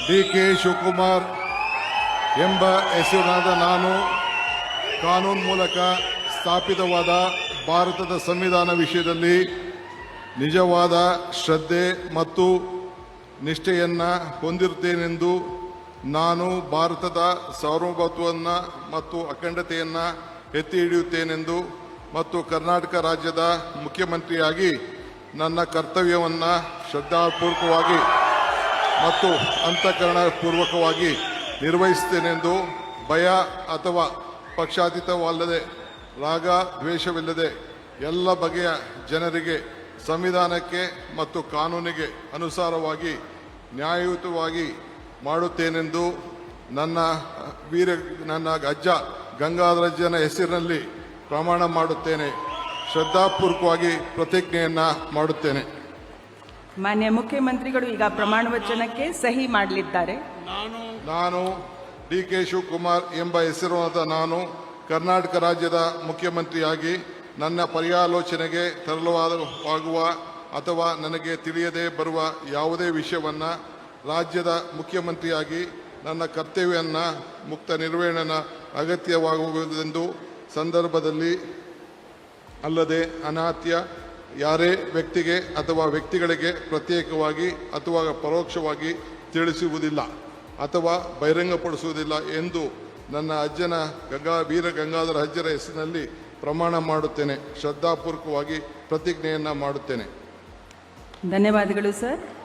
ಡಿ.ಕೆ. ಶಿವಕುಮಾರ್ ಎಂಬ ಹೆಸರಿನಾದ ನಾನು ಕಾನೂನು ಮೂಲಕ ಸ್ಥಾಪಿತವಾದ ಭಾರತದ ಸಂವಿಧಾನ ವಿಷಯದಲ್ಲಿ ನಿಜವಾದ ಶ್ರದ್ಧೆ ಮತ್ತು ನಿಷ್ಠೆಯನ್ನು ಹೊಂದಿರುತ್ತೇನೆಂದು ನಾನು ಭಾರತದ ಸಾರ್ವಭೌಮತ್ವವನ್ನು ಮತ್ತು ಅಖಂಡತೆಯನ್ನು ಎತ್ತಿ ಹಿಡಿಯುತ್ತೇನೆಂದು ಮತ್ತು ಕರ್ನಾಟಕ ರಾಜ್ಯದ ಮುಖ್ಯಮಂತ್ರಿಯಾಗಿ ನನ್ನ ಕರ್ತವ್ಯವನ್ನು ಶ್ರದ್ಧಾಪೂರ್ವಕವಾಗಿ ಮತ್ತು ಅಂತಃಕರಣಪೂರ್ವಕವಾಗಿ ನಿರ್ವಹಿಸುತ್ತೇನೆಂದು ಭಯ ಅಥವಾ ಪಕ್ಷಾತೀತವಲ್ಲದೆ ರಾಗ ದ್ವೇಷವಿಲ್ಲದೆ ಎಲ್ಲ ಬಗೆಯ ಜನರಿಗೆ ಸಂವಿಧಾನಕ್ಕೆ ಮತ್ತು ಕಾನೂನಿಗೆ ಅನುಸಾರವಾಗಿ ನ್ಯಾಯಯುತವಾಗಿ ಮಾಡುತ್ತೇನೆಂದು ನನ್ನ ಅಜ್ಜ ಗಂಗಾಧರಜ್ಜನ ಹೆಸರಿನಲ್ಲಿ ಪ್ರಮಾಣ ಮಾಡುತ್ತೇನೆ. ಶ್ರದ್ಧಾಪೂರ್ವಕವಾಗಿ ಪ್ರತಿಜ್ಞೆಯನ್ನು ಮಾಡುತ್ತೇನೆ. ಮಾನ್ಯ ಮುಖ್ಯಮಂತ್ರಿಗಳು ಈಗ ಪ್ರಮಾಣ ವಚನಕ್ಕೆ ಸಹಿ ಮಾಡಲಿದ್ದಾರೆ. ನಾನು ಡಿ.ಕೆ. ಶಿವಕುಮಾರ್ ಎಂಬ ಹೆಸರಾದ ನಾನು ಕರ್ನಾಟಕ ರಾಜ್ಯದ ಮುಖ್ಯಮಂತ್ರಿಯಾಗಿ ನನ್ನ ಪರ್ಯಾಲೋಚನೆಗೆ ತರಲಾಗುವ ಅಥವಾ ನನಗೆ ತಿಳಿಯದೇ ಬರುವ ಯಾವುದೇ ವಿಷಯವನ್ನು ರಾಜ್ಯದ ಮುಖ್ಯಮಂತ್ರಿಯಾಗಿ ನನ್ನ ಕರ್ತವ್ಯವನ್ನು ಮುಕ್ತ ನಿರ್ವಹಣೆ ಅಗತ್ಯವಾಗುವುದೆಂದು ಸಂದರ್ಭದಲ್ಲಿ ಅಲ್ಲದೆ ಅನಾತ್ಯ ಯಾರೇ ವ್ಯಕ್ತಿಗೆ ಅಥವಾ ವ್ಯಕ್ತಿಗಳಿಗೆ ಪ್ರತ್ಯೇಕವಾಗಿ ಅಥವಾ ಪರೋಕ್ಷವಾಗಿ ತಿಳಿಸುವುದಿಲ್ಲ ಅಥವಾ ಬಹಿರಂಗಪಡಿಸುವುದಿಲ್ಲ ಎಂದು ನನ್ನ ಅಜ್ಜನ ವೀರ ಗಂಗಾಧರ ಅಜ್ಜರ ಹೆಸರಿನಲ್ಲಿ ಪ್ರಮಾಣ ಮಾಡುತ್ತೇನೆ. ಶ್ರದ್ಧಾಪೂರ್ವಕವಾಗಿ ಪ್ರತಿಜ್ಞೆಯನ್ನು ಮಾಡುತ್ತೇನೆ. ಧನ್ಯವಾದಗಳು ಸರ್.